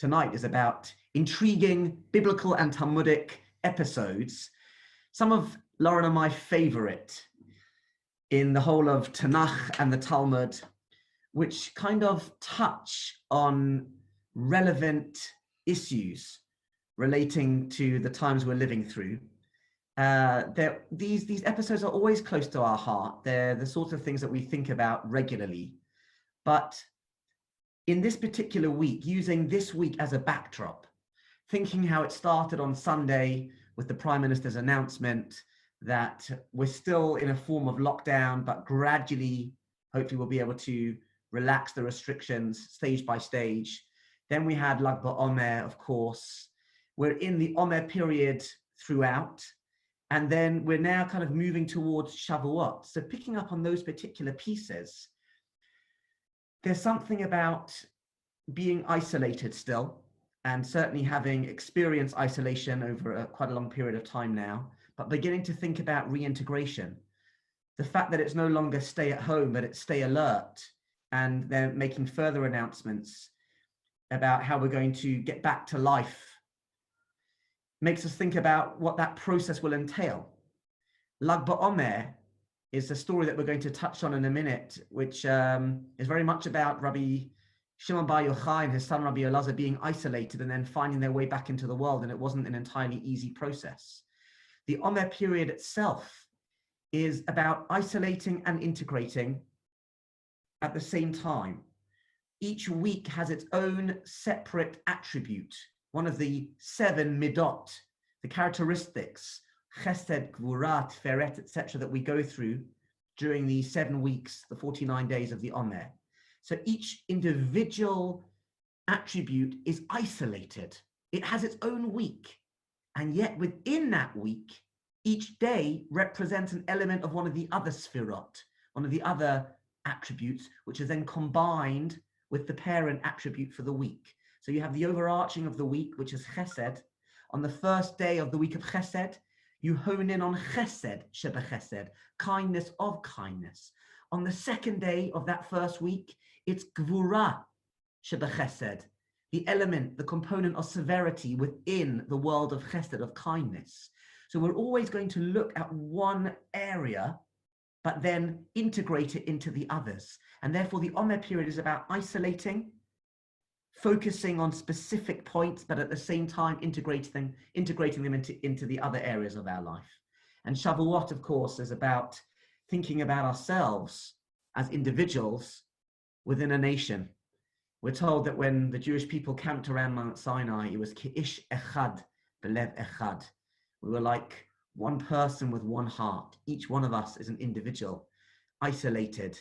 tonight is about intriguing biblical and Talmudic episodes, some of Lauren and my favorite in the whole of Tanakh and the Talmud, which kind of touch on relevant issues relating to the times we're living through. These episodes are always close to our heart. They're the sort of things that we think about regularly. But in this particular week, using this week as a backdrop, thinking how it started on Sunday with the Prime Minister's announcement that we're still in a form of lockdown, but gradually, hopefully we'll be able to relax the restrictions stage by stage. Then we had Lag BaOmer, of course. We're in the Omer period throughout. And then we're now kind of moving towards Shavuot. So picking up on those particular pieces, there's something about being isolated still, and certainly having experienced isolation over quite a long period of time now, but beginning to think about reintegration. The fact that it's no longer stay at home, but it's stay alert. And they're making further announcements about how we're going to get back to life. Makes us think about what that process will entail. Lag BaOmer is a story that we're going to touch on in a minute, which is very much about Rabbi Shimon Bar Yochai and his son Rabbi Elazar being isolated and then finding their way back into the world, and it wasn't an entirely easy process. The Omer period itself is about isolating and integrating at the same time. Each week has its own separate attribute, one of the 7 midot, the characteristics, chesed, gvura, tiferet, etc., that we go through during the 7 weeks, the 49 days of the Omer. So each individual attribute is isolated. It has its own week. And yet within that week, each day represents an element of one of the other sfirot, one of the other attributes, which is then combined with the parent attribute for the week. So you have the overarching of the week, which is chesed. On the first day of the week of chesed, you hone in on chesed, sheba chesed, kindness of kindness. On the second day of that first week, it's gvura, sheba chesed, the element, the component of severity within the world of chesed, of kindness. So we're always going to look at one area, but then integrate it into the others. And therefore the Omer period is about isolating, focusing on specific points, but at the same time integrating them into the other areas of our life. And Shavuot, of course, is about thinking about ourselves as individuals within a nation. We're told that when the Jewish people camped around Mount Sinai, it was Ki'ish echad, belev echad. We were like one person with one heart. Each one of us is an individual, isolated,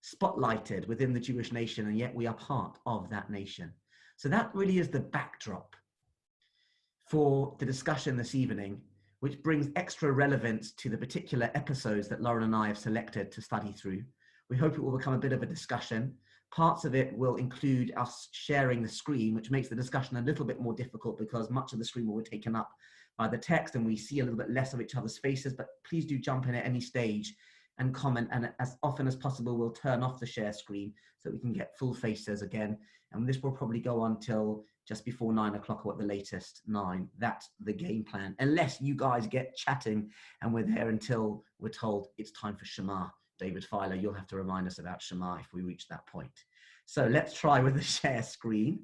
spotlighted within the Jewish nation, and yet we are part of that nation. So that really is the backdrop for the discussion this evening, which brings extra relevance to the particular episodes that Lauren and I have selected to study through. We hope it will become a bit of a discussion. Parts of it will include us sharing the screen, which makes the discussion a little bit more difficult because much of the screen will be taken up by the text and we see a little bit less of each other's faces, but please do jump in at any stage and comment, and as often as possible we'll turn off the share screen so we can get full faces again, and this will probably go on till just before 9 o'clock or at the latest 9. That's the game plan, unless you guys get chatting and we're there until we're told it's time for Shema. David Filer, you'll have to remind us about Shema if we reach that point. So let's try with the share screen.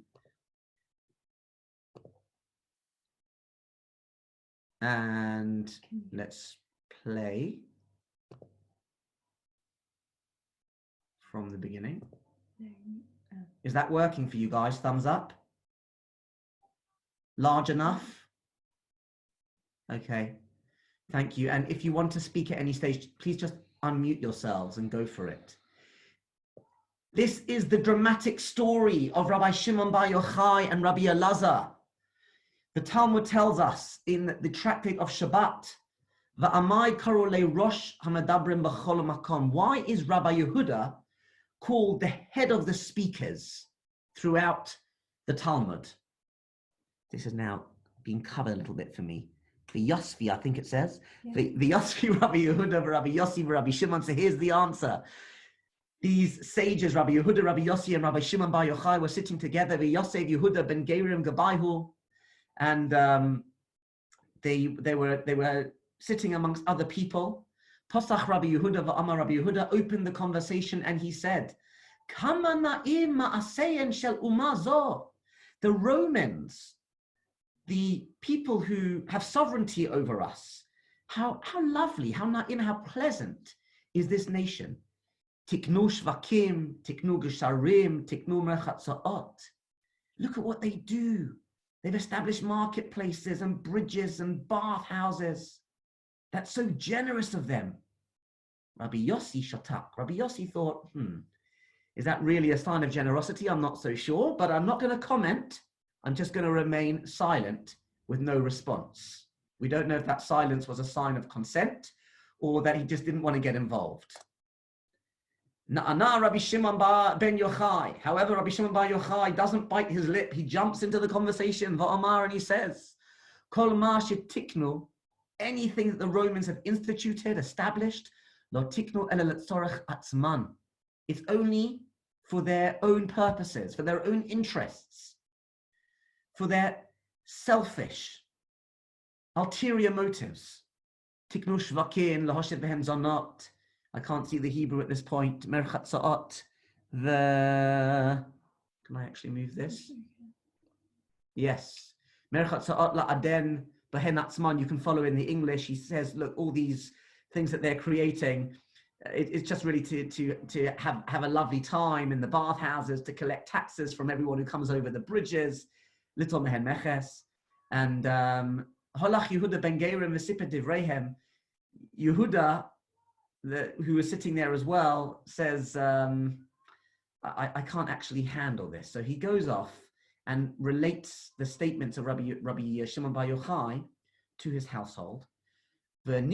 And let's play from the beginning. Is that working for you guys? Thumbs up. Large enough? Okay, thank you. And if you want to speak at any stage, please just unmute yourselves and go for it. This is the dramatic story of Rabbi Shimon Bar Yochai and Rabbi Elazar. The Talmud tells us in the tractate of Shabbat, Va'amai karu le'rosh hamadabrim b'chol makom. Why is Rabbi Yehuda called the head of the speakers throughout the Talmud? This is now being covered a little bit for me. The Yosfi, I think it says. Yeah. The Yosfi, Rabbi Yehuda, Rabbi Yossi, Rabbi Shimon. So here's the answer. these sages, Rabbi Yehuda, Rabbi Yossi, and Rabbi Shimon bar Yochai were sitting together. Yosef Yehuda ben Gerim Gabayhu, and they were sitting amongst other people. Posach Rabbi Yehuda v'Amar Rabbi Yehuda opened the conversation and he said, Kama na'im ma'aseyen shel umah zo. The Romans, the people who have sovereignty over us, how lovely, how na'im, how pleasant is this nation. Tiknu shvakim, tiknu gesharim, tiknu merchatzaot. Look at what they do. They've established marketplaces and bridges and bathhouses. That's so generous of them. Rabbi Yossi shatak. Rabbi Yossi thought, is that really a sign of generosity? I'm not so sure, but I'm not going to comment. I'm just going to remain silent with no response. We don't know if that silence was a sign of consent or that he just didn't want to get involved. Na'ana Rabbi Shimon ben Yochai. However, Rabbi Shimon bar Yochai doesn't bite his lip. He jumps into the conversation, Va'amar, and he says, Kol ma shetiknu, anything that the Romans have instituted, established, lo tiknu ela letzorech atzman. It's only for their own purposes, for their own interests, for their selfish, ulterior motives. Tiknu shvakin, lahoshet behem zonot. I can't see the Hebrew at this point. Merchatzaot. Can I actually move this? Yes. Merchatzaot la'aden behem atzman. You can follow in the English. He says, look, all these things that they're creating, it's just really to have a lovely time in the bathhouses, to collect taxes from everyone who comes over the bridges. Little mehen meches. And Holach Yehuda ben Gerim v'sipet divreihem. Yehuda, who was sitting there as well, says, I can't actually handle this. So he goes off and relates the statements of Rabbi Shimon bar Yochai to his household. And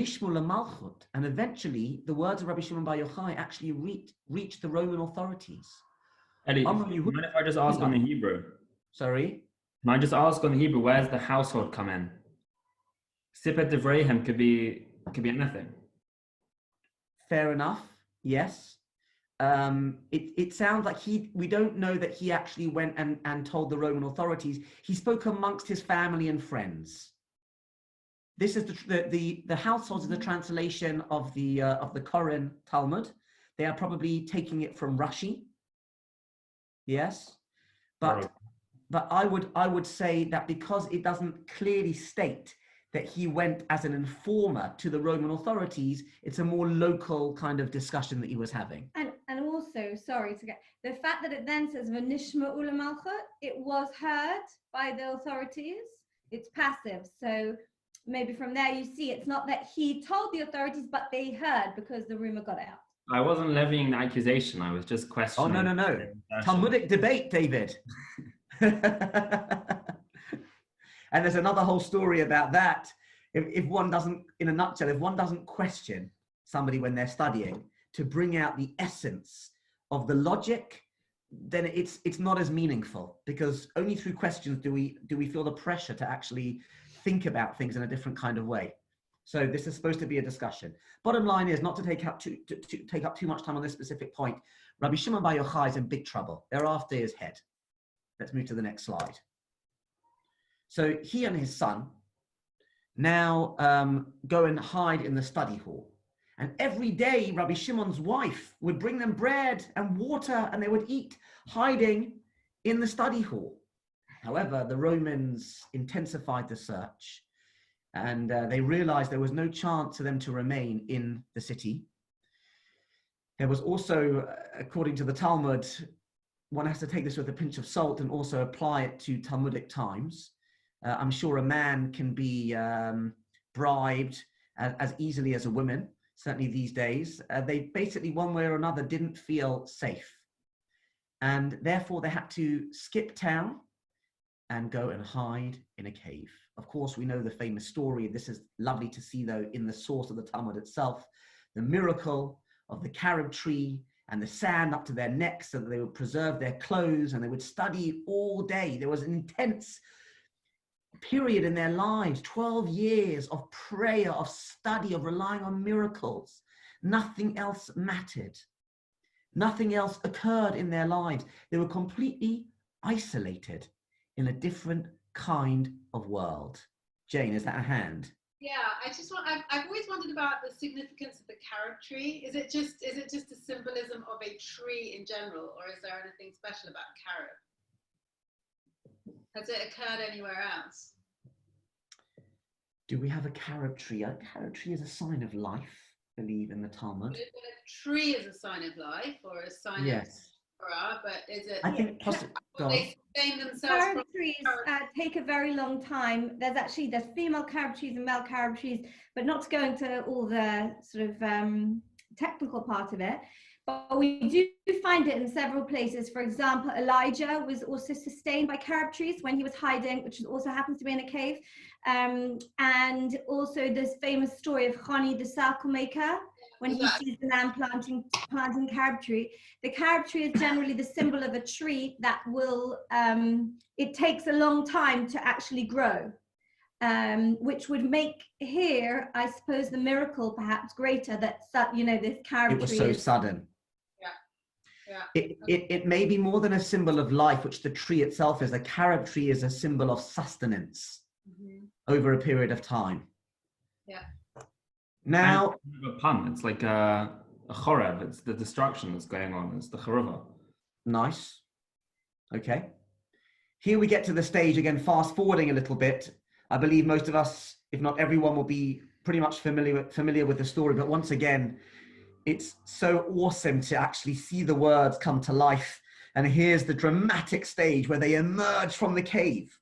eventually, the words of Rabbi Shimon bar Yochai actually reach the Roman authorities. Eddie, mind if I just ask on the Hebrew? Sorry? Can I just ask on the Hebrew, where's the household come in? Sipet Devrehem could be anything. Fair enough. Yes. It sounds like we don't know that he actually went and told the Roman authorities. He spoke amongst his family and friends. This is the households of the translation of the Koran Talmud. They are probably taking it from Rashi. Yes, but I would say that because it doesn't clearly state that he went as an informer to the Roman authorities, it's a more local kind of discussion that he was having. And also, sorry to get the fact that it then says V'nishma ula malchut, it was heard by the authorities. It's passive, so maybe from there you see it's not that he told the authorities, but they heard because the rumor got out. I wasn't levying the accusation. I was just questioning. Oh no! Talmudic debate, David. And there's another whole story about that. If one doesn't, in a nutshell, if one doesn't question somebody when they're studying to bring out the essence of the logic, then it's not as meaningful, because only through questions do we feel the pressure to actually think about things in a different kind of way. So this is supposed to be a discussion. Bottom line is, not to take up too much time on this specific point, Rabbi Shimon bar Yochai is in big trouble. They're after his head. Let's move to the next slide. So he and his son now go and hide in the study hall. And every day, Rabbi Shimon's wife would bring them bread and water, and they would eat, hiding in the study hall. However, the Romans intensified the search, and they realized there was no chance for them to remain in the city. There was also, according to the Talmud, one has to take this with a pinch of salt and also apply it to Talmudic times. I'm sure a man can be bribed as easily as a woman, certainly these days. They basically, one way or another, didn't feel safe. And therefore, they had to skip town and go and hide in a cave. Of course, we know the famous story. This is lovely to see, though, in the source of the Talmud itself, the miracle of the carob tree and the sand up to their necks so that they would preserve their clothes, and they would study all day. There was an intense period in their lives, 12 years of prayer, of study, of relying on miracles. Nothing else mattered. Nothing else occurred in their lives. They were completely isolated in a different kind of world. Jane, is that a hand? Yeah, I've always wondered about the significance of the carob tree. Is it just a symbolism of a tree in general, or is there anything special about carob? Has it occurred anywhere else? Do we have a carob tree? A carob tree is a sign of life, I believe, in the Talmud. A tree is a sign of life or a sign of Torah, but is it? I think possibly. They sustain themselves. Carob trees take a very long time. There's female carob trees and male carob trees, but not to go into all the sort of technical part of it. But we do find it in several places. For example, Elijah was also sustained by carob trees when he was hiding, which also happens to be in a cave. And also this famous story of Chani, the circle maker, when he sees the man planting carob tree. The carob tree is generally the symbol of a tree that will, it takes a long time to actually grow, which would make here, I suppose, the miracle perhaps greater that, this carob tree. It was so sudden. Yeah. It may be more than a symbol of life, which the tree itself is. A carob tree is a symbol of sustenance over a period of time. Yeah. Now, a pun. It's like a chorev. It's the destruction that's going on. It's the charuva. Nice. Okay. Here we get to the stage again, fast forwarding a little bit. I believe most of us, if not everyone, will be pretty much familiar with the story. But once again, it's so awesome to actually see the words come to life. And here's the dramatic stage where they emerge from the cave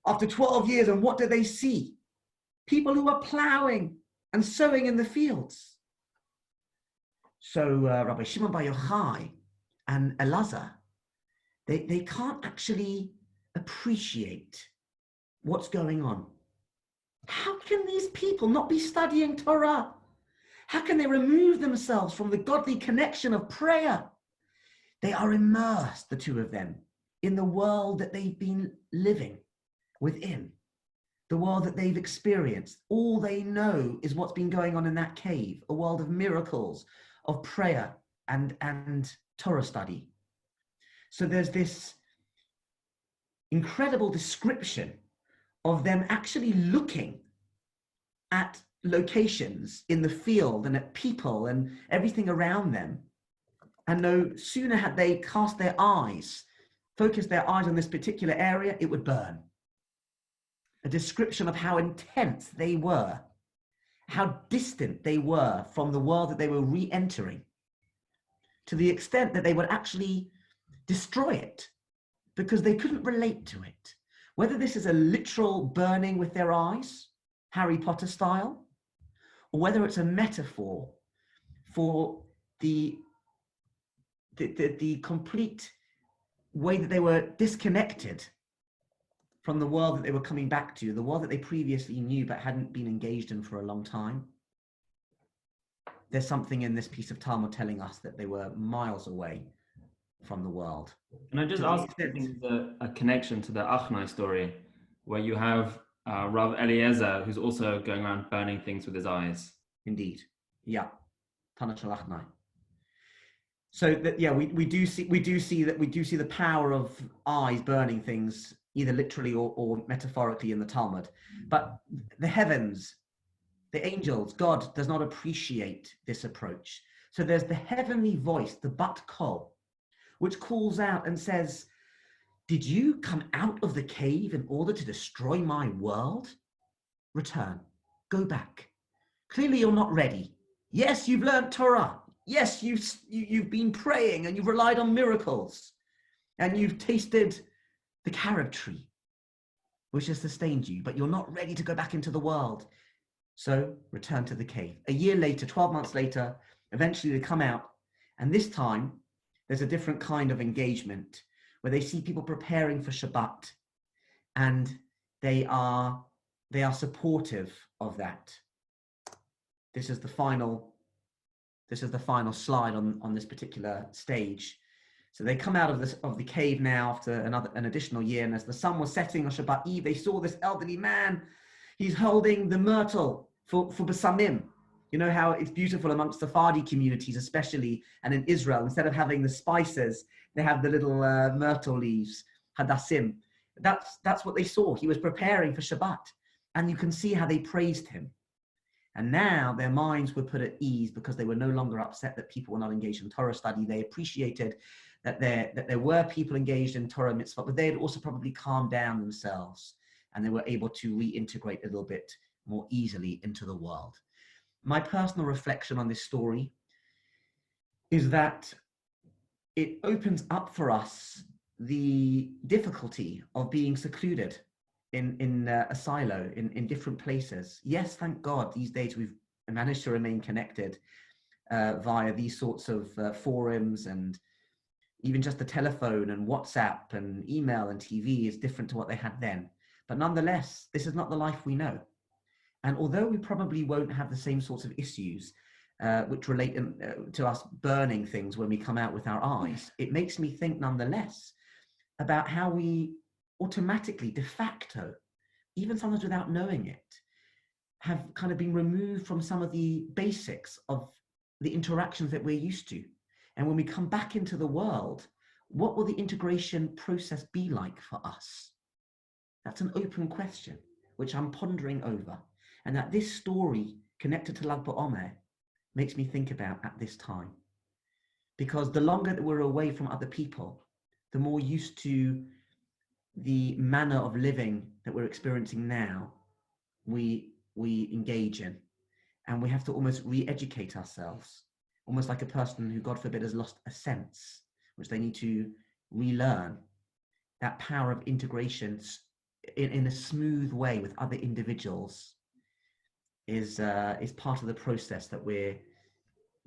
after 12 years. And what do they see? People who are plowing and sowing in the fields. So Rabbi Shimon Bar Yochai and Elazar, they can't actually appreciate what's going on. How can these people not be studying Torah? How can they remove themselves from the godly connection of prayer? They are immersed, the two of them, in the world that they've been living within, the world that they've experienced. All they know is what's been going on in that cave, a world of miracles, of prayer and Torah study. So there's this incredible description of them actually looking at locations in the field and at people and everything around them. And no sooner had they cast their eyes, focused their eyes on this particular area, it would burn. A description of how intense they were, how distant they were from the world that they were re-entering, to the extent that they would actually destroy it because they couldn't relate to it. Whether this is a literal burning with their eyes, Harry Potter style, or whether it's a metaphor for the complete way that they were disconnected from the world that they were coming back to, the world that they previously knew but hadn't been engaged in for a long time. There's something in this piece of Talmud telling us that they were miles away from the world. Can I just ask a connection to the Achnai story, where you have Rav Eliezer, who's also going around burning things with his eyes? Indeed, yeah, Tana Shel Achnai. So that, yeah, we do see the power of eyes burning things, either literally or metaphorically in the Talmud. But the heavens, the angels, God does not appreciate this approach. So there's the heavenly voice, the Bat Kol, which calls out and says, did you come out of the cave in order to destroy my world? Return, go back. Clearly you're not ready. Yes, you've learned Torah. Yes, you've been praying and you've relied on miracles and you've tasted the carob tree, which has sustained you, but you're not ready to go back into the world. So return to the cave. A year later, 12 months later, eventually they come out, and this time there's a different kind of engagement where they see people preparing for Shabbat, and they are supportive of that. This is the final slide on this particular stage. So they come out of the cave now after an additional year, and as the sun was setting on Shabbat Eve, they saw this elderly man. He's holding the myrtle for besamim, You know how it's beautiful amongst Sephardi communities, especially, and in Israel, instead of having the spices, they have the little myrtle leaves, hadassim. That's what they saw. He was preparing for Shabbat. And you can see how they praised him. And now their minds were put at ease because they were no longer upset that people were not engaged in Torah study. They appreciated that there were people engaged in Torah mitzvah, but they had also probably calmed down themselves, and they were able to reintegrate a little bit more easily into the world. My personal reflection on this story is that it opens up for us the difficulty of being secluded in a silo, in different places. Yes, thank God, these days we've managed to remain connected via these sorts of forums, and even just the telephone and WhatsApp and email and TV is different to what they had then. But nonetheless, this is not the life we know. And although we probably won't have the same sorts of issues which relate to us burning things when we come out with our eyes, it makes me think nonetheless about how we automatically, de facto, even sometimes without knowing it, have kind of been removed from some of the basics of the interactions that we're used to. And when we come back into the world, what will the integration process be like for us? That's an open question, which I'm pondering over. And that this story connected to Lag BaOmer makes me think about at this time. Because the longer that we're away from other people, the more used to the manner of living that we're experiencing now, we engage in. And we have to almost re-educate ourselves, almost like a person who, God forbid, has lost a sense, which they need to relearn. That power of integration in a smooth way with other individuals is part of the process that we're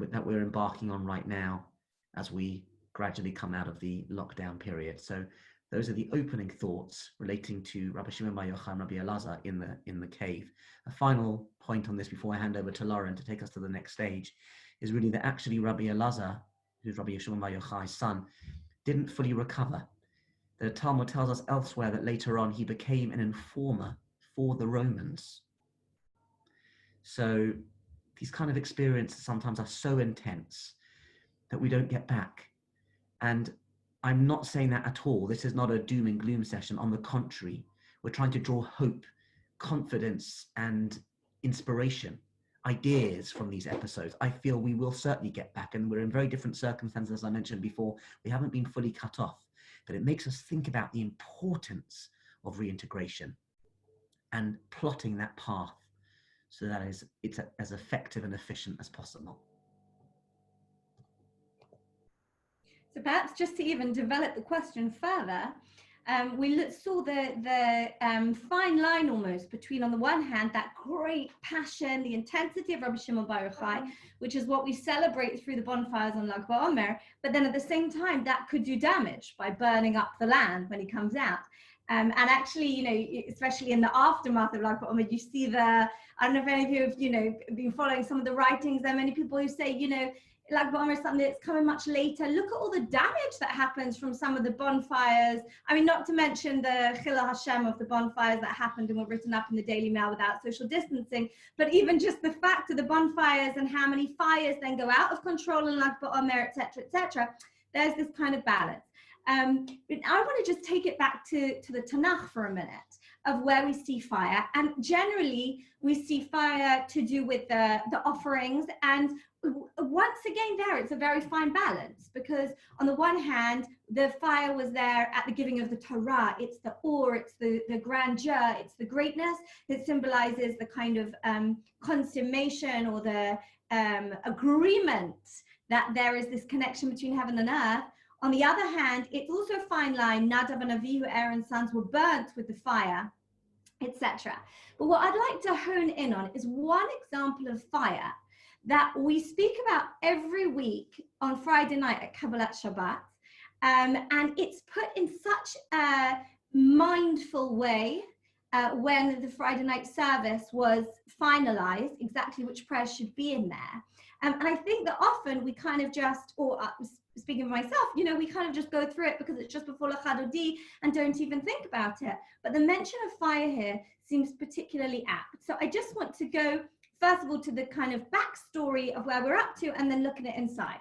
embarking on right now as we gradually come out of the lockdown period. So those are the opening thoughts relating to Rabbi Shimon Bar Yochai and Rabbi Elazar in the cave. A final point on this before I hand over to Lauren to take us to the next stage is really that actually Rabbi Elazar, who's Rabbi Shimon Bar Yochai's son, didn't fully recover. The Talmud tells us elsewhere that later on he became an informer for the Romans. So these kind of experiences sometimes are so intense that we don't get back. And I'm not saying that at all. This is not a doom and gloom session. On the contrary, we're trying to draw hope, confidence, and inspiration, ideas from these episodes. I feel we will certainly get back, and we're in very different circumstances, as I mentioned before. We haven't been fully cut off, but it makes us think about the importance of reintegration and plotting that path so that it's as effective and efficient as possible. So perhaps just to even develop the question further, we saw the fine line almost between, on the one hand, that great passion, the intensity of Rabbi Shimon Bar Yochai, which is what we celebrate through the bonfires on Lag BaOmer, but then at the same time, that could do damage by burning up the land when he comes out. And actually, you know, especially in the aftermath of Lag BaOmer, you see I don't know if any of you have, you know, been following some of the writings. There are many people who say, you know, Lag BaOmer is something that's coming much later. Look at all the damage that happens from some of the bonfires. I mean, not to mention the Chilul Hashem of the bonfires that happened and were written up in the Daily Mail without social distancing. But even just the fact of the bonfires and how many fires then go out of control in Lag BaOmer, etc., there's this kind of balance. But I want to just take it back to the Tanakh for a minute, of where we see fire. And generally, we see fire to do with the offerings. And once again, it's a very fine balance, because on the one hand, the fire was there at the giving of the Torah. It's the awe, it's the grandeur, it's the greatness that symbolizes the kind of consummation or the agreement that there is this connection between heaven and earth. On the other hand, it's also a fine line. Nadav and Avihu, Aaron's sons, were burnt with the fire, etc. But what I'd like to hone in on is one example of fire that we speak about every week on Friday night at Kabbalat Shabbat. And it's put in such a mindful way when the Friday night service was finalized, exactly which prayers should be in there. And I think that often we kind of just, or speaking of myself, you know, we kind of just go through it because it's just before L'Chadodi and don't even think about it. But the mention of fire here seems particularly apt. So I just want to go first of all, to the kind of backstory of where we're up to, and then look at it inside.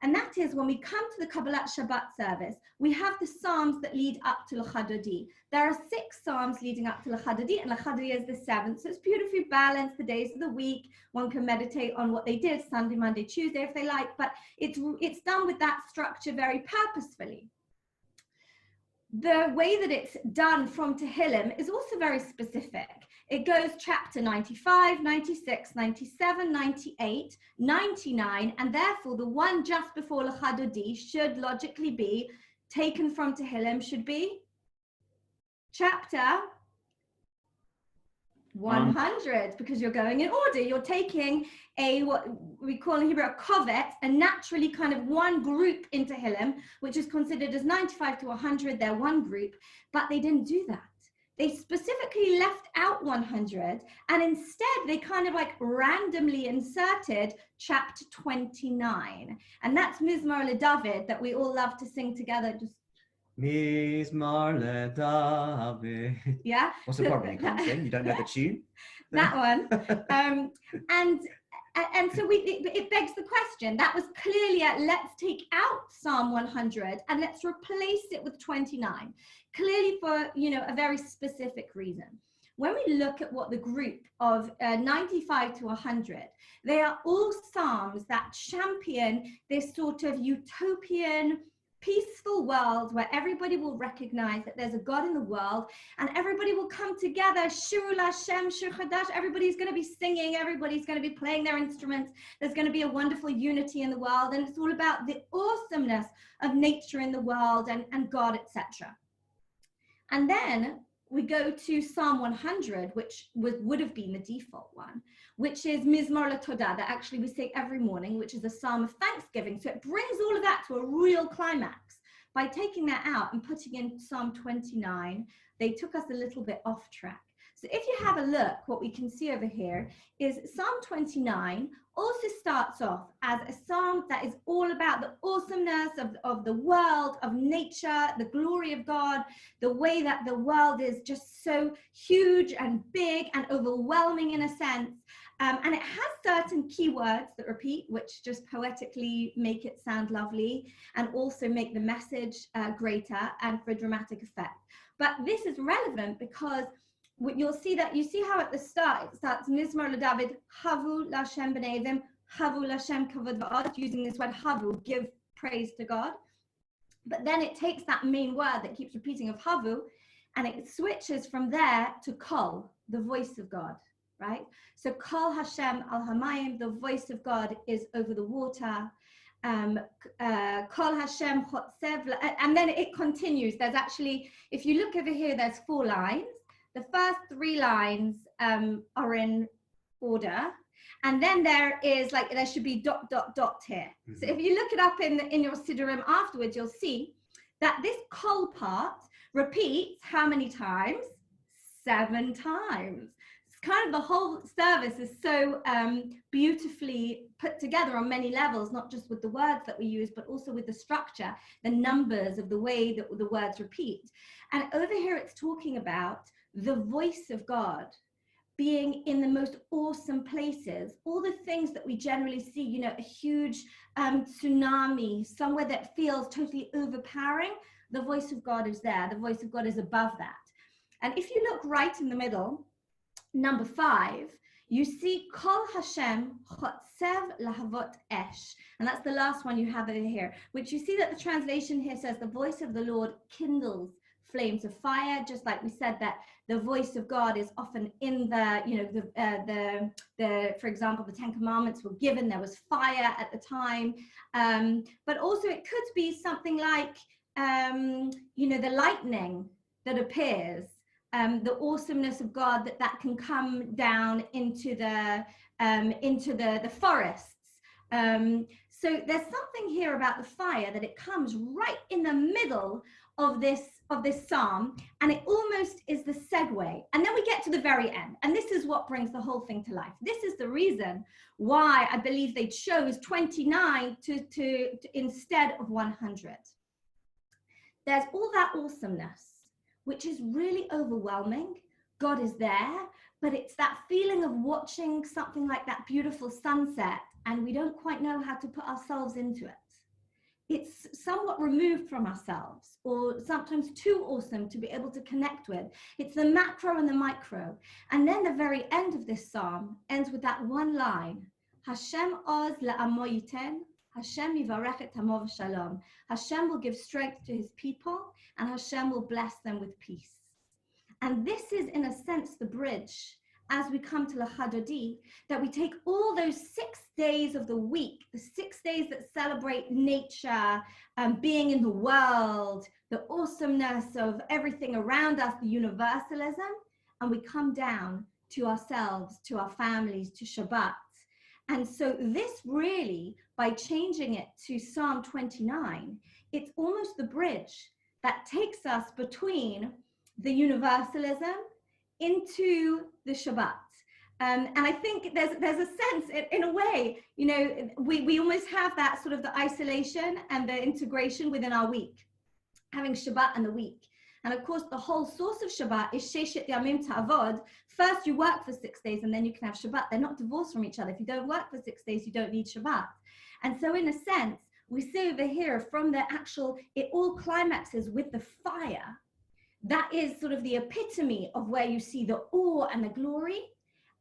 And that is when we come to the Kabbalat Shabbat service, we have the Psalms that lead up to L'Chadodi. There are 6 Psalms leading up to L'Chadodi, and L'Chadodi is the 7th. So it's beautifully balanced, the days of the week. One can meditate on what they did Sunday, Monday, Tuesday if they like, but it's done with that structure very purposefully. The way that it's done from Tehillim is also very specific. It goes chapter 95, 96, 97, 98, 99, and therefore the one just before L'Chadodi should logically be taken from Tehillim, should be chapter 100, because you're going in order. You're taking what we call in Hebrew a kovet, a naturally kind of one group in Tehillim, which is considered as 95 to 100, they're one group, but they didn't do that. They specifically left out 100, and instead they kind of like randomly inserted chapter 29. And that's Mizmor LeDavid that we all love to sing together. Just Mizmor LeDavid. Yeah. What's the problem? You can't sing? You don't know the tune? That one. And so it begs the question. That was clearly let's take out Psalm 100 and let's replace it with 29. Clearly for, a very specific reason. When we look at what the group of 95 to 100, they are all Psalms that champion this sort of utopian, peaceful world where everybody will recognize that there's a God in the world and everybody will come together. Shiru Lashem, Shir Chadash. Everybody's going to be singing. Everybody's going to be playing their instruments. There's going to be a wonderful unity in the world. And it's all about the awesomeness of nature in the world and God, etc. And then we go to Psalm 100, which would have been the default one, which is Mizmor LeTodah, that actually we say every morning, which is a psalm of thanksgiving. So it brings all of that to a real climax. By taking that out and putting in Psalm 29, they took us a little bit off track. So if you have a look, what we can see over here is Psalm 29 also starts off as a psalm that is all about the awesomeness of the world, of nature, the glory of God, the way that the world is just so huge and big and overwhelming in a sense. And it has certain keywords that repeat, which just poetically make it sound lovely and also make the message greater and for dramatic effect. But this is relevant because you'll see that, you see how at the start, it starts Mizmor LeDavid, Havu Lashem B'nei Evim, Havu Lashem Kavod V'od, using this word Havu, give praise to God. But then it takes that main word that keeps repeating of Havu, and it switches from there to Kol, the voice of God, right? So Kol Hashem al Hamayim, the voice of God is over the water. Kol Hashem Chotsev, and then it continues. There's actually, if you look over here, there's 4 lines. The first 3 lines are in order, and then there should be ... here. Mm-hmm. So if you look it up in your Siddurim afterwards, you'll see that this kol part repeats how many times? 7 times. It's kind of the whole service is so beautifully put together on many levels, not just with the words that we use, but also with the structure, the numbers of the way that the words repeat. And over here, it's talking about the voice of God being in the most awesome places, all the things that we generally see, a huge tsunami, somewhere that feels totally overpowering, the voice of God is there. The voice of God is above that. And if you look right in the middle, number 5, you see Kol Hashem Chotsev Lahavot Esh. And that's the last one you have over here, which you see that the translation here says the voice of the Lord kindles flames of fire, just like we said that the voice of God is often in the, for example, the 10 Commandments were given, there was fire at the time. But also it could be something like, the lightning that appears, the awesomeness of God that can come down into the forests. So there's something here about the fire that it comes right in the middle of this psalm, and it almost is the segue. And then we get to the very end, and this is what brings the whole thing to life. This is the reason why I believe they chose 29 to instead of 100. There's all that awesomeness, which is really overwhelming, God is there, but it's that feeling of watching something like that beautiful sunset, and we don't quite know how to put ourselves into it. It's somewhat removed from ourselves, or sometimes too awesome to be able to connect with. It's the macro and the micro. And then the very end of this psalm ends with that one line, Hashem oz le'amo yiten, Hashem yivarech et amo v'shalom. Hashem will give strength to his people, and Hashem will bless them with peace. And this is, in a sense, the bridge as we come to L'Chadodi, that we take all those 6 days of the week, the 6 days that celebrate nature, being in the world, the awesomeness of everything around us, the universalism, and we come down to ourselves, to our families, to Shabbat. And so this really, by changing it to Psalm 29, it's almost the bridge that takes us between the universalism into the Shabbat. And I think there's a sense, in a way, you know, we almost have that sort of the isolation and the integration within our week, having Shabbat and the week. And of course, the whole source of Shabbat is Sheshet Yamim Ta'avod. First, you work for 6 days and then you can have Shabbat. They're not divorced from each other. If you don't work for 6 days, you don't need Shabbat. And so in a sense, we see over here from the actual, it all climaxes with the fire. That is sort of the epitome of where you see the awe and the glory.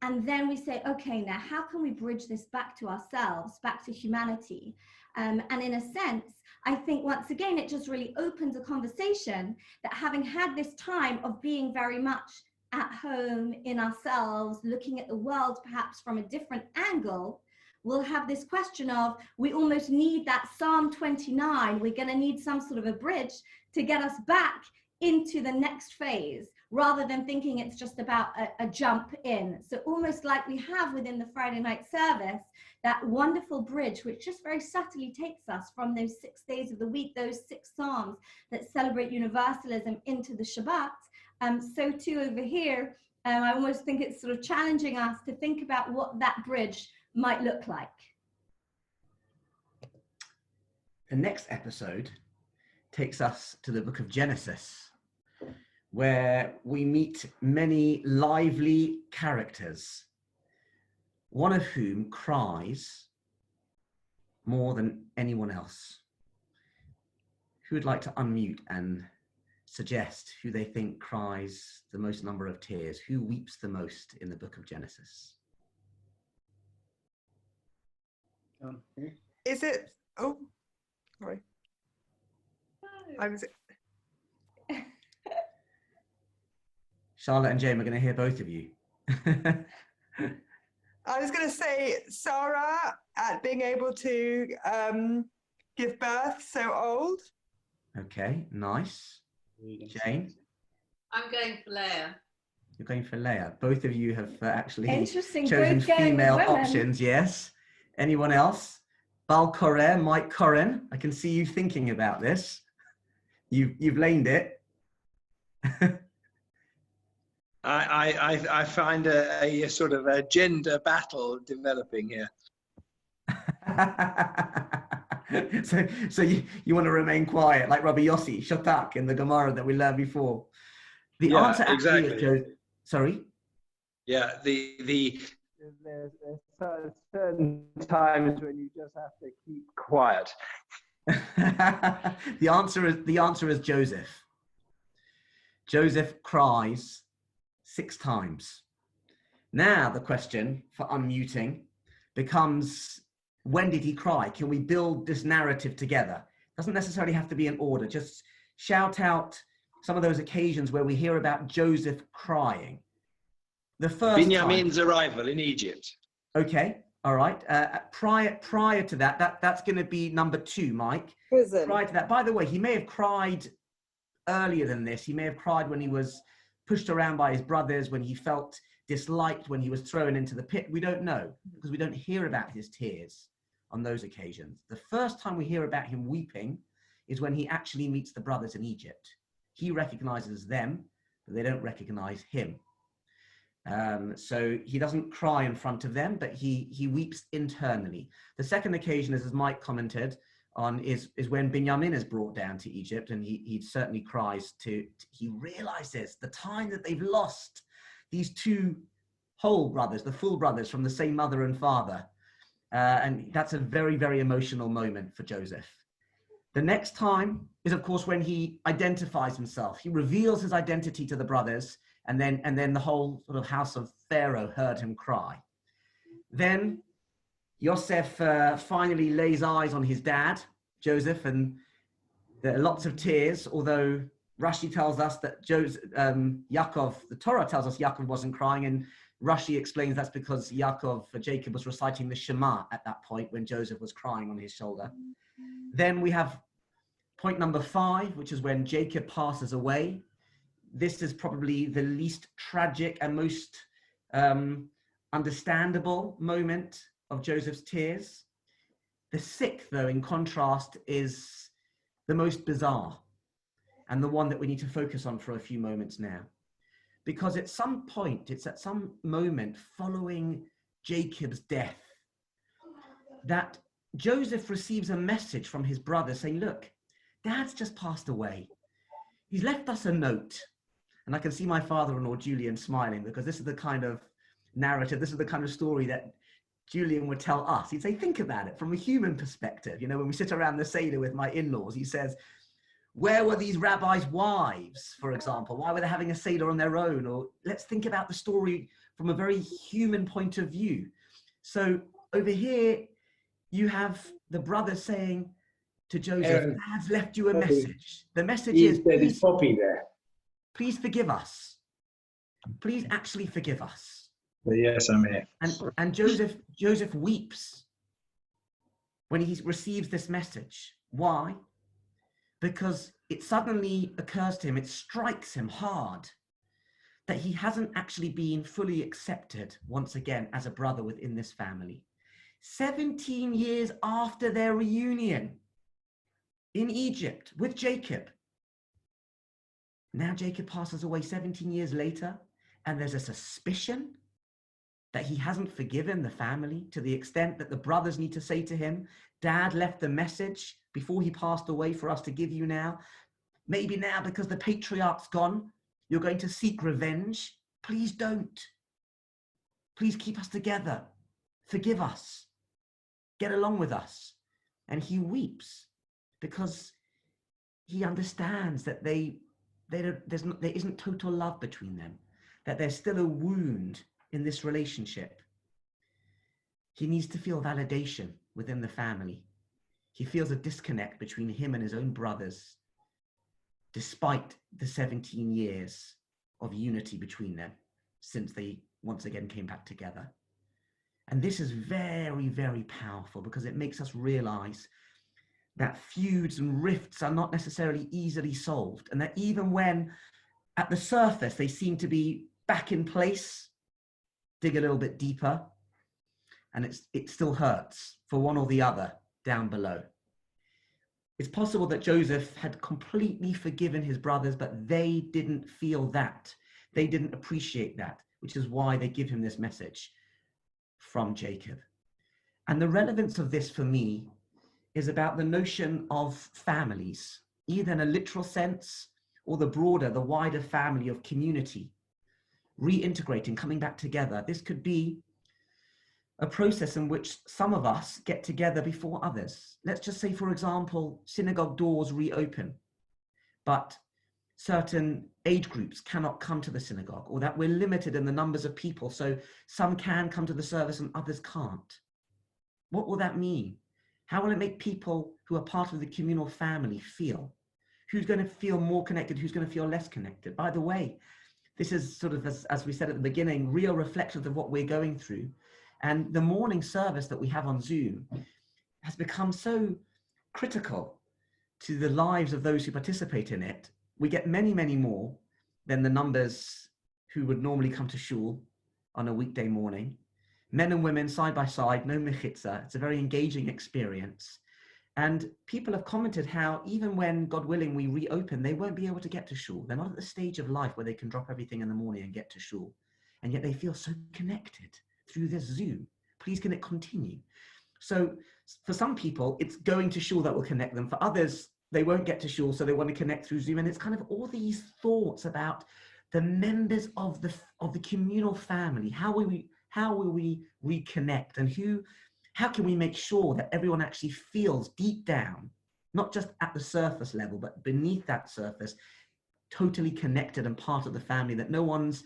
And then we say, okay, now how can we bridge this back to ourselves, back to humanity? And in a sense, I think once again, it just really opens a conversation that having had this time of being very much at home in ourselves, looking at the world perhaps from a different angle, we'll have this question of, we almost need that Psalm 29. We're going to need some sort of a bridge to get us back into the next phase, rather than thinking it's just about a jump in. So almost like we have within the Friday night service, that wonderful bridge, which just very subtly takes us from those 6 days of the week, those 6 Psalms that celebrate universalism into the Shabbat. So too over here, I almost think it's sort of challenging us to think about what that bridge might look like. The next episode takes us to the book of Genesis, where we meet many lively characters, one of whom cries more than anyone else. Who would like to unmute and suggest who they think cries the most number of tears? Who weeps the most in the book of Genesis? Is it? Oh, sorry. I was. Charlotte and Jane, we're going to hear both of you. I was going to say Sarah at being able to give birth so old. Okay, nice. Jane? I'm going for Leah. You're going for Leah. Both of you have actually Interesting. chosen Both going with female women. options, yes. Anyone else? Bal Koren, Mike Koren. I can see you thinking about this. You've laned it. I find a sort of a gender battle developing here. so you want to remain quiet, like Rabbi Yossi, Shatak in the Gemara that we learned before. The answer actually exactly. is Joe. Sorry? Yeah, there's certain times when you just have to keep quiet. The answer is Joseph. Joseph cries 6 times. Now the question for unmuting becomes, when did he cry? Can we build this narrative together? Doesn't necessarily have to be in order. Just shout out some of those occasions where we hear about Joseph crying. The first Binyamin's arrival in Egypt. Okay, all right. Prior to that's going to be number 2, Mike. Prison. Prior to that, by the way, he may have cried earlier than this. He may have cried when he was pushed around by his brothers, when he felt disliked, when he was thrown into the pit. We don't know, because we don't hear about his tears on those occasions. The first time we hear about him weeping is when he actually meets the brothers in Egypt. He recognizes them, but they don't recognize him. So he doesn't cry in front of them, but he weeps internally. The second occasion, as Mike commented on, is when Binyamin is brought down to Egypt, and he certainly cries he realizes the time that they've lost, these two whole brothers, the full brothers from the same mother and father. And that's a very, very emotional moment for Joseph. The next time is, of course, when he identifies himself. He reveals his identity to the brothers, and then the whole sort of house of Pharaoh heard him cry. Then Yosef finally lays eyes on his dad, Joseph, and there are lots of tears, although Rashi tells us that Yaakov, the Torah tells us Yaakov wasn't crying, and Rashi explains that's because Jacob was reciting the Shema at that point when Joseph was crying on his shoulder. Then we have point number 5, which is when Jacob passes away. This is probably the least tragic and most understandable moment of Joseph's tears. The 6th, though, in contrast, is the most bizarre and the one that we need to focus on for a few moments now. Because at some point, it's at some moment following Jacob's death that Joseph receives a message from his brother saying, look, Dad's just passed away. He's left us a note. And I can see my father-in-law, Julian, smiling, because this is the kind of narrative, this is the kind of story that Julian would tell us. He'd say, think about it from a human perspective. You know, when we sit around the Seder with my in-laws, he says, where were these rabbis' wives, for example? Why were they having a Seder on their own? Or let's think about the story from a very human point of view. So over here, you have the brother saying to Joseph, Dad's left you a message. The message is, please, Poppy there. Please forgive us. Please actually forgive us. Yes, I'm here. And Joseph weeps when he receives this message. Why? Because it suddenly occurs to him, it strikes him hard that he hasn't actually been fully accepted once again as a brother within this family. 17 years after their reunion in Egypt with Jacob. Now Jacob passes away 17 years later, and there's a suspicion that he hasn't forgiven the family to the extent that the brothers need to say to him, Dad left the message before he passed away for us to give you now. Maybe now, because the patriarch's gone, you're going to seek revenge. Please don't. Please keep us together. Forgive us. Get along with us. And he weeps because he understands that there isn't total love between them, that there's still a wound in this relationship. He needs to feel validation within the family. He feels a disconnect between him and his own brothers, despite the 17 years of unity between them since they once again came back together. And this is very, very powerful because it makes us realize that feuds and rifts are not necessarily easily solved, and that even when at the surface they seem to be back in place, dig a little bit deeper, and it still hurts for one or the other down below. It's possible that Joseph had completely forgiven his brothers, but they didn't feel that. They didn't appreciate that, which is why they give him this message from Jacob. And the relevance of this for me is about the notion of families, either in a literal sense or the broader, the wider family of community, reintegrating, coming back together. This could be a process in which some of us get together before others. Let's just say, for example, synagogue doors reopen, but certain age groups cannot come to the synagogue, or that we're limited in the numbers of people, so some can come to the service and others can't. What will that mean? How will it make people who are part of the communal family feel? Who's going to feel more connected? Who's going to feel less connected? By the way, this is sort of, as we said at the beginning, real reflections of what we're going through. And the morning service that we have on Zoom has become so critical to the lives of those who participate in it. We get many, many more than the numbers who would normally come to shul on a weekday morning. Men and women side by side, no mechitza. It's a very engaging experience. And people have commented how even when, God willing, we reopen, they won't be able to get to shul. They're not at the stage of life where they can drop everything in the morning and get to shul. And yet they feel so connected through this Zoom. Please, can it continue? So for some people, it's going to shul that will connect them. For others, they won't get to shul, so they want to connect through Zoom. And it's kind of all these thoughts about the members of the communal family, how will we reconnect, and how can we make sure that everyone actually feels deep down, not just at the surface level, but beneath that surface, totally connected and part of the family, that no one's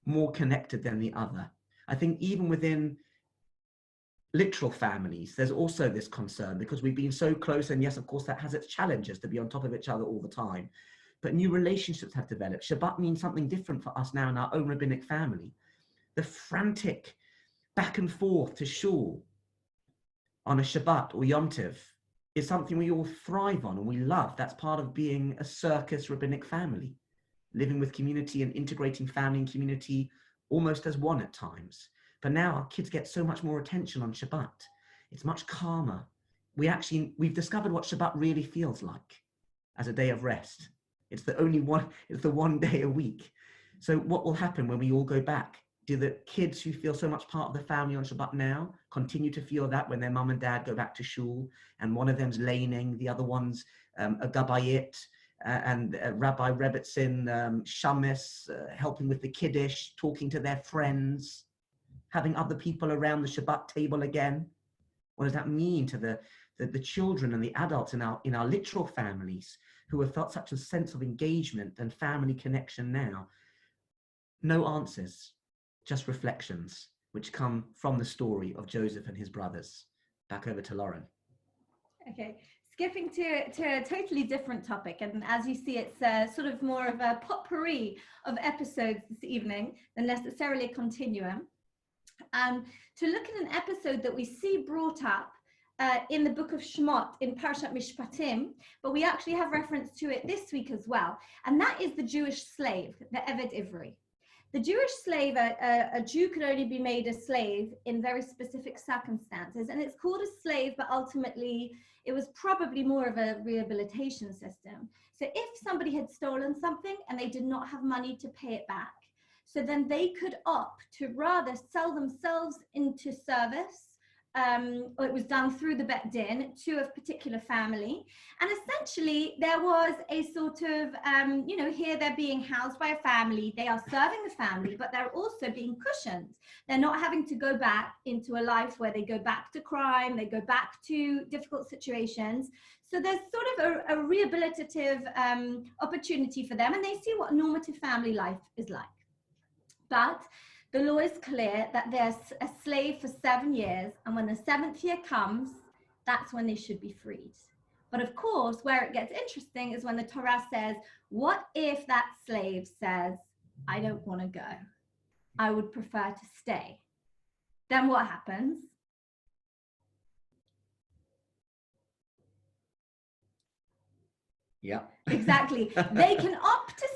more connected than the other. I think even within literal families, there's also this concern because we've been so close, and yes, of course, that has its challenges to be on top of each other all the time. But new relationships have developed. Shabbat means something different for us now in our own rabbinic family. The frantic back and forth to shul on a Shabbat or Yom Tov is something we all thrive on and we love. That's part of being a circus rabbinic family, living with community and integrating family and community almost as one at times. But now our kids get so much more attention on Shabbat. It's much calmer. We've discovered what Shabbat really feels like as a day of rest. It's the one day a week. So what will happen when we all go back? Do the kids who feel so much part of the family on Shabbat now continue to feel that when their mum and dad go back to shul and one of them's laning, the other one's a gabayit, and Rabbi Rebbetzen, shamis, helping with the kiddush, talking to their friends, having other people around the Shabbat table again? What does that mean to the children and the adults in our literal families who have felt such a sense of engagement and family connection now? No answers, just reflections, which come from the story of Joseph and his brothers. Back over to Lauren. Okay, skipping to a totally different topic. And as you see, it's sort of more of a potpourri of episodes this evening than necessarily a continuum. To look at an episode that we see brought up in the book of Shemot, in Parashat Mishpatim, but we actually have reference to it this week as well. And that is the Jewish slave, the Eved Ivri. The Jewish slave, a Jew could only be made a slave in very specific circumstances. And it's called a slave, but ultimately it was probably more of a rehabilitation system. So if somebody had stolen something and they did not have money to pay it back, so then they could opt to rather sell themselves into service, or it was done through the Bet Din to a particular family. And essentially there was a sort of, here they're being housed by a family, they are serving the family, but they're also being cushioned. They're not having to go back into a life where they go back to crime, they go back to difficult situations. So there's sort of a rehabilitative opportunity for them, and they see what normative family life is like. But the law is clear that they're a slave for 7 years, and when the 7th year comes, that's when they should be freed. But of course, where it gets interesting is when the Torah says, what if that slave says, I don't want to go, I would prefer to stay? Then what happens? Yeah. Exactly. They can opt to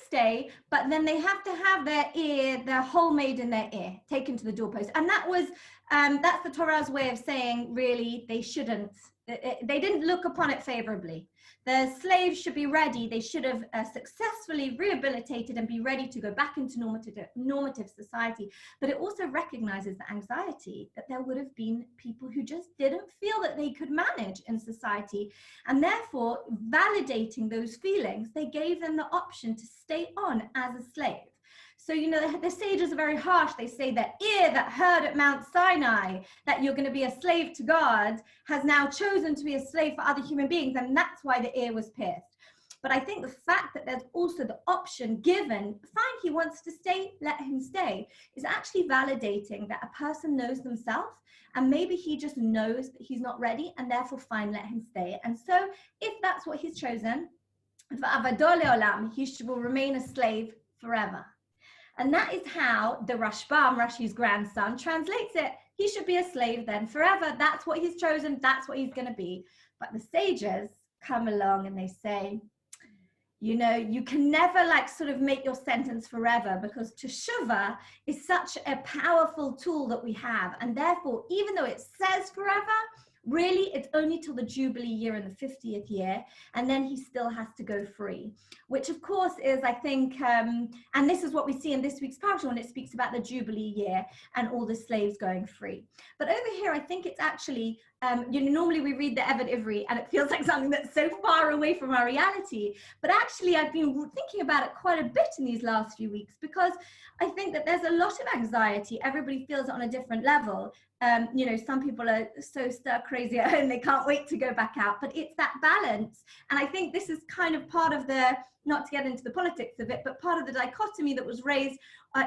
stay, but then they have to have their hole made in their ear, taken to the doorpost. And that's the Torah's way of saying, really, they shouldn't. They didn't look upon it favorably. The slaves should be ready. They should have successfully rehabilitated and be ready to go back into normative society. But it also recognizes the anxiety that there would have been people who just didn't feel that they could manage in society. And therefore, validating those feelings, they gave them the option to stay on as a slave. So, the sages are very harsh. They say that ear that heard at Mount Sinai that you're going to be a slave to God has now chosen to be a slave for other human beings. And that's why the ear was pierced. But I think the fact that there's also the option given, fine, he wants to stay, let him stay, is actually validating that a person knows themselves. And maybe he just knows that he's not ready, and therefore, fine, let him stay. And so if that's what he's chosen, he will remain a slave forever. And that is how the Rashbam, Rashi's grandson, translates it. He should be a slave then forever. That's what he's chosen. That's what he's going to be. But the sages come along and they say, you can never sort of make your sentence forever, because teshuvah is such a powerful tool that we have. And therefore, even though it says forever, really, it's only till the Jubilee year in the 50th year, and then he still has to go free, which of course is, I think, and this is what we see in this week's parasha when it speaks about the Jubilee year and all the slaves going free. But over here, I think it's actually Normally we read the Eved Ivri and it feels like something that's so far away from our reality. But actually, I've been thinking about it quite a bit in these last few weeks, because I think that there's a lot of anxiety. Everybody feels it on a different level. Some people are so stir crazy at home, they can't wait to go back out. But it's that balance. And I think this is kind of part of the, not to get into the politics of it, but part of the dichotomy that was raised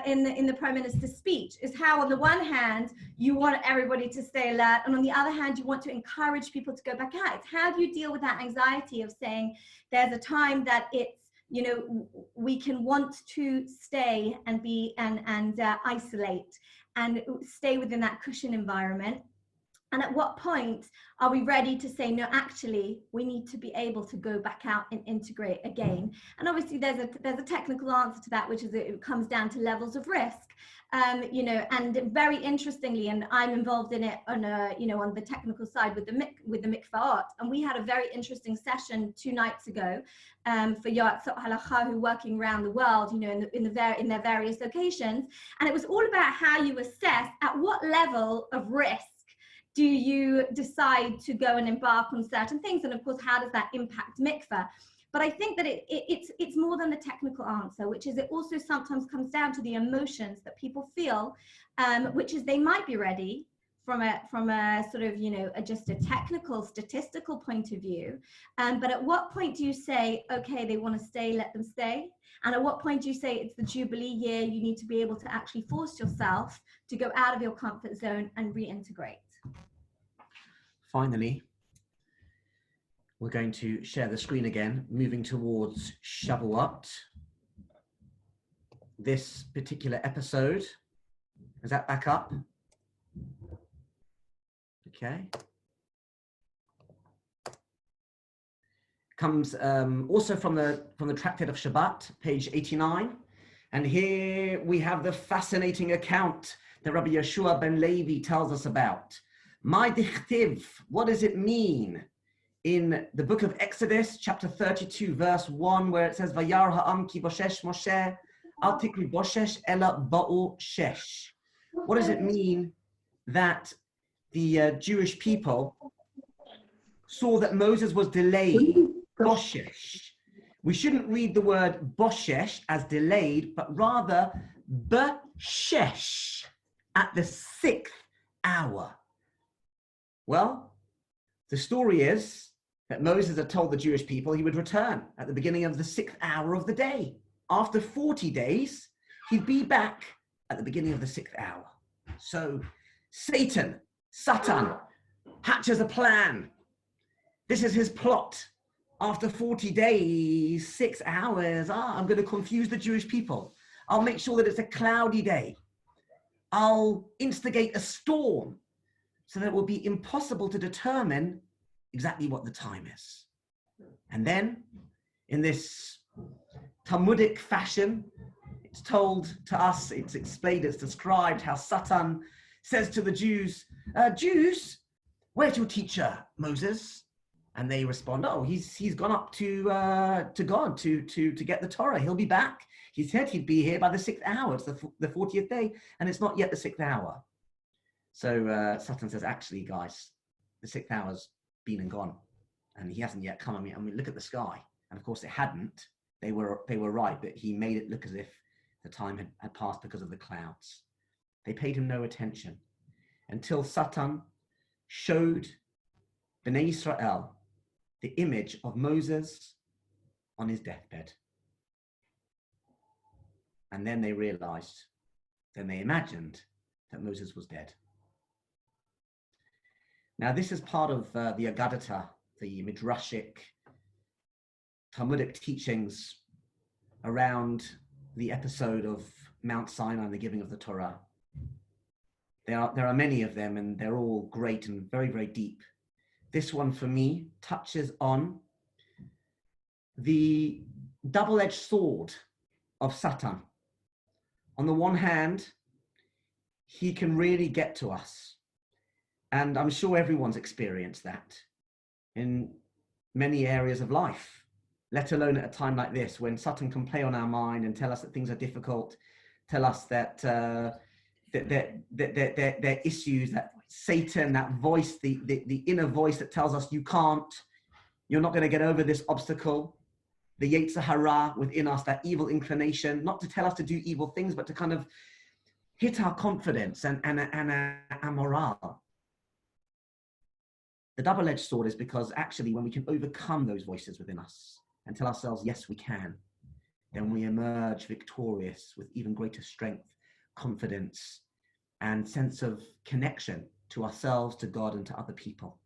in the Prime Minister's speech, is how on the one hand you want everybody to stay alert, and on the other hand you want to encourage people to go back out. It's how do you deal with that anxiety of saying there's a time that it's, we can want to stay and be and isolate and stay within that cushion environment. And at what point are we ready to say, no, actually, we need to be able to go back out and integrate again? And obviously there's a technical answer to that, which is it comes down to levels of risk. And very interestingly, and I'm involved in it on on the technical side with the mikvaot, and we had a very interesting session 2 nights ago for Yoatzot Halacha who are working around the world, in their various locations, and it was all about how you assess at what level of risk do you decide to go and embark on certain things, and of course, how does that impact mikvah? But I think that it's more than the technical answer, which is it also sometimes comes down to the emotions that people feel, which is they might be ready from a sort of just a technical statistical point of view, but at what point do you say, okay, they want to stay, let them stay? And at what point do you say it's the Jubilee year, you need to be able to actually force yourself to go out of your comfort zone and reintegrate? Finally, we're going to share the screen again, moving towards Shavuot. This particular episode, is that back up? Okay. Comes also from the Tractate of Shabbat, page 89. And here we have the fascinating account that Rabbi Yeshua ben Levi tells us about. My dichtiv, what does it mean? In the book of Exodus, chapter 32, verse 1, where it says, Vayar ha'am ki boshesh Moshe, al tikri boshesh ela ba'u shesh. What does it mean that the Jewish people saw that Moses was delayed? Boshesh. We shouldn't read the word boshesh as delayed, but rather b'shesh, at the 6th hour. Well, the story is that Moses had told the Jewish people he would return at the beginning of the 6th hour of the day. After 40 days, he'd be back at the beginning of the 6th hour. So Satan hatches a plan. This is his plot. After 40 days, 6 hours, I'm going to confuse the Jewish people. I'll make sure that it's a cloudy day. I'll instigate a storm so that it will be impossible to determine exactly what the time is. And then, in this Talmudic fashion, it's told to us, it's explained, it's described how Satan says to the Jews, Jews, where's your teacher, Moses? And they respond, oh, he's gone up to God to get the Torah. He'll be back. He said he'd be here by the 6th hour. It's the 40th day, and it's not yet the 6th hour. So Satan says, actually, guys, the 6th hour's been and gone, and he hasn't yet come. I mean, look at the sky. And of course, it hadn't. They were right, but he made it look as if the time had passed because of the clouds. They paid him no attention until Satan showed Bnei Israel the image of Moses on his deathbed. And then they realized, then they imagined that Moses was dead. Now, this is part of the Agadata, the Midrashic, Talmudic teachings around the episode of Mount Sinai and the giving of the Torah. There are many of them, and they're all great and very, very deep. This one, for me, touches on the double-edged sword of Satan. On the one hand, he can really get to us. And I'm sure everyone's experienced that in many areas of life, let alone at a time like this, when Satan can play on our mind and tell us that things are difficult, tell us that there are issues that Satan, that voice, the inner voice that tells us you can't, you're not going to get over this obstacle. The Yetzer Hara within us, that evil inclination, not to tell us to do evil things, but to kind of hit our confidence and our morale. The double-edged sword is because actually when we can overcome those voices within us and tell ourselves, yes, we can, then we emerge victorious with even greater strength, confidence, and sense of connection to ourselves, to God, and to other people.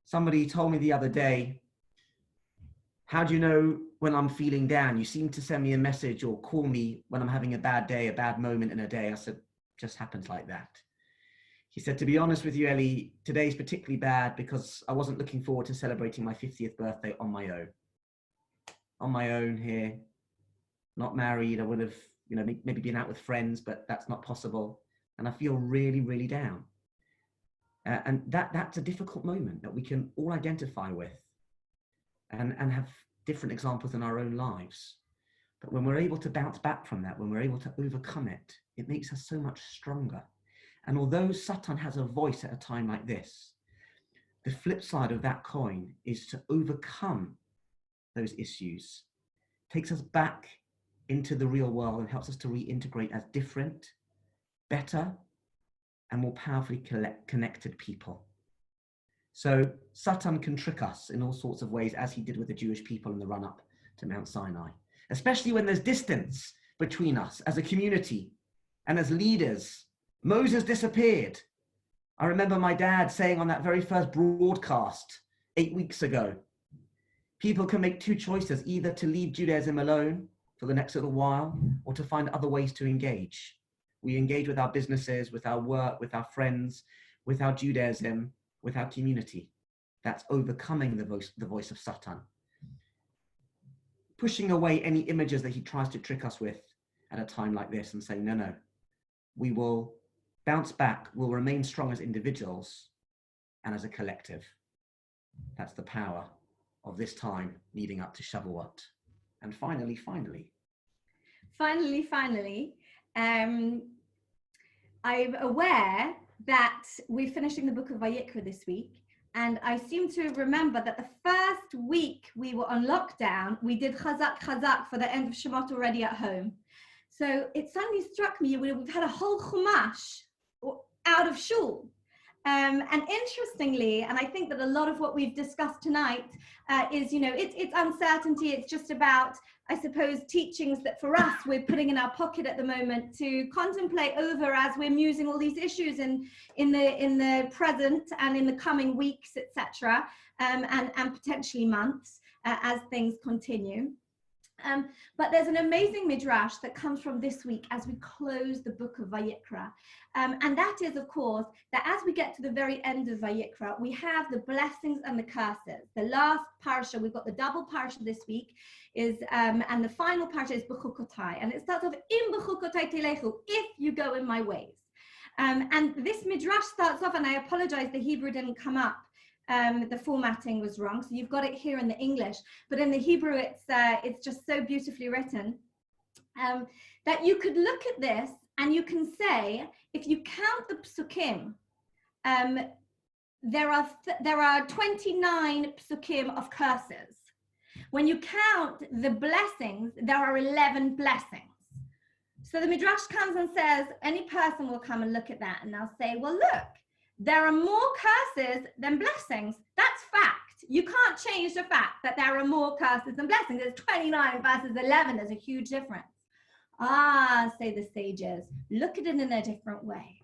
Somebody told me the other day, how do you know when I'm feeling down? You seem to send me a message or call me when I'm having a bad day, a bad moment in a day. I said, just happens like that. He said, to be honest with you, Ellie, today's particularly bad because I wasn't looking forward to celebrating my 50th birthday on my own. On my own here, not married. I would have, maybe been out with friends, but that's not possible. And I feel really, really down. And that's a difficult moment that we can all identify with and have different examples in our own lives. But when we're able to bounce back from that, when we're able to overcome it, it makes us so much stronger. And although Satan has a voice at a time like this, the flip side of that coin is to overcome those issues, takes us back into the real world and helps us to reintegrate as different, better, and more powerfully connected people. So Satan can trick us in all sorts of ways, as he did with the Jewish people in the run-up to Mount Sinai, especially when there's distance between us as a community and as leaders. Moses disappeared. I remember my dad saying on that very first broadcast 8 weeks ago, people can make two choices, either to leave Judaism alone for the next little while or to find other ways to engage. We engage with our businesses, with our work, with our friends, with our Judaism, with our community. That's overcoming the voice of Satan. Pushing away any images that he tries to trick us with at a time like this and saying, no, we will bounce back, we'll remain strong as individuals and as a collective. That's the power of this time leading up to Shavuot. And finally, I'm aware that we're finishing the book of Vayikra this week, and I seem to remember that the first week we were on lockdown, we did Chazak for the end of Shemot already at home. So it suddenly struck me, we've had a whole Chumash out of shul. And interestingly, and I think that a lot of what we've discussed tonight is, it's uncertainty. It's just about, I suppose, teachings that for us, we're putting in our pocket at the moment to contemplate over as we're musing all these issues in the present and in the coming weeks, etc., and potentially months as things continue. But there's an amazing midrash that comes from this week as we close the book of Vayikra. And that is, of course, that as we get to the very end of Vayikra, we have the blessings and the curses. The last parsha, we've got the double parsha this week, and the final parsha is B'chukotai. And it starts off, Im b'chukotai telechu, if you go in my ways. And this midrash starts off, and I apologize, the Hebrew didn't come up. The formatting was wrong, so you've got it here in the English, but in the Hebrew it's just so beautifully written that you could look at this and you can say, if you count the psukim, there are 29 psukim of curses. When you count the blessings, there are 11 blessings. So the midrash comes and says, any person will come and look at that and they'll say, well, look, there are more curses than blessings. That's fact. You can't change the fact that there are more curses than blessings. There's 29 versus 11. There's a huge difference. Ah, say the sages, look at it in a different way.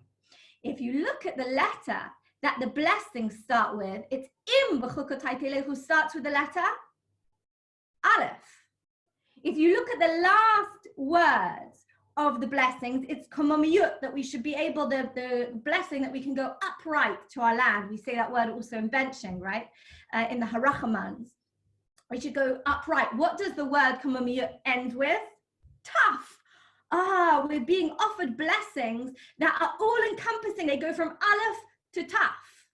If you look at the letter that the blessings start with, it's im b'chukotai telechu, starts with the letter Aleph. If you look at the last words of the blessings, it's komomiyut, that we should be able, the blessing that we can go upright to our land. We say that word also in benching, right? In the harachamans. We should go upright. What does the word komomiyut end with? Tough. Ah, we're being offered blessings that are all encompassing. They go from Aleph to tough.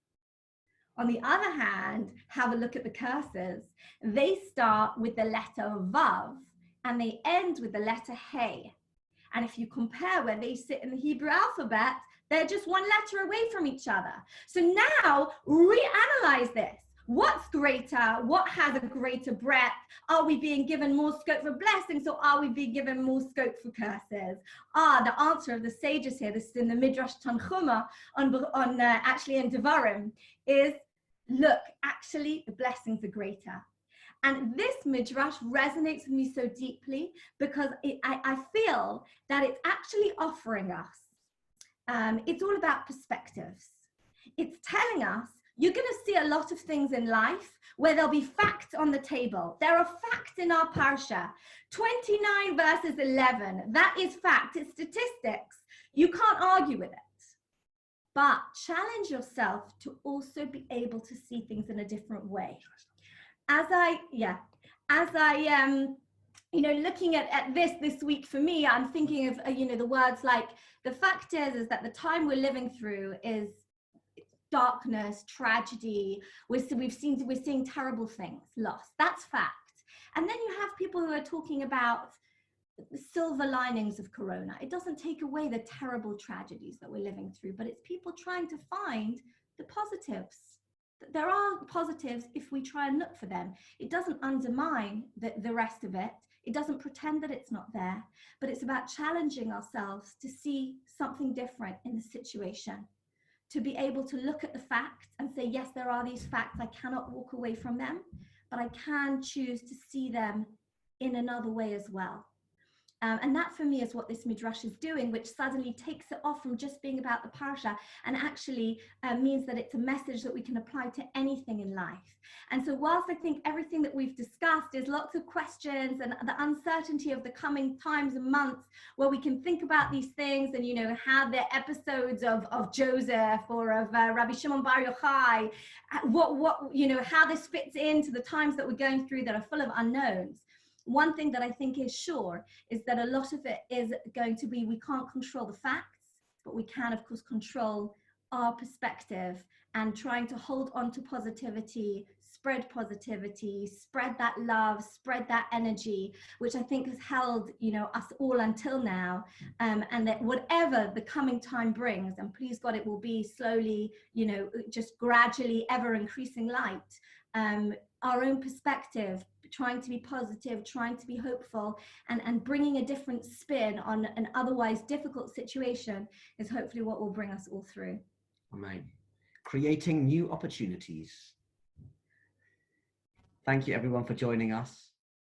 On the other hand, have a look at the curses. They start with the letter Vav and they end with the letter Hey. And if you compare where they sit in the Hebrew alphabet, They're just one letter away from each other. So now reanalyze this. What's greater? What has a greater breadth? Are we being given more scope for blessings, or are we being given more scope for curses? The answer of the sages here, this is in the Midrash Tanchuma actually in Devarim, is look, actually the blessings are greater. And this Midrash resonates with me so deeply because I feel that it's actually offering us, it's all about perspectives. It's telling us, you're going to see a lot of things in life where there'll be facts on the table. There are facts in our parsha. 29 verses 11, that is fact, it's statistics. You can't argue with it. But challenge yourself to also be able to see things in a different way. As I looking at this week for me, I'm thinking of, the words like, the fact is that the time we're living through is darkness, tragedy. We're seeing terrible things, loss. That's fact. And then you have people who are talking about the silver linings of Corona. It doesn't take away the terrible tragedies that we're living through, but it's people trying to find the positives. There are positives if we try and look for them. It doesn't undermine the rest of it. It doesn't pretend that it's not there, but it's about challenging ourselves to see something different in the situation, to be able to look at the facts and say, yes, there are these facts. I cannot walk away from them, but I can choose to see them in another way as well. And that for me is what this Midrash is doing, which suddenly takes it off from just being about the parsha and actually means that it's a message that we can apply to anything in life. And so whilst I think everything that we've discussed is lots of questions and the uncertainty of the coming times and months where we can think about these things and, how the episodes of Joseph or of Rabbi Shimon Bar Yochai, how this fits into the times that we're going through that are full of unknowns. One thing that I think is sure is that a lot of it is going to be, we can't control the facts, but we can, of course, control our perspective and trying to hold on to positivity, spread that love, spread that energy, which I think has held, us all until now. And that whatever the coming time brings, and please God, it will be slowly, just gradually ever increasing light, our own perspective, trying to be positive, trying to be hopeful, and bringing a different spin on an otherwise difficult situation is hopefully what will bring us all through. Amen. Creating new opportunities. Thank you everyone for joining us.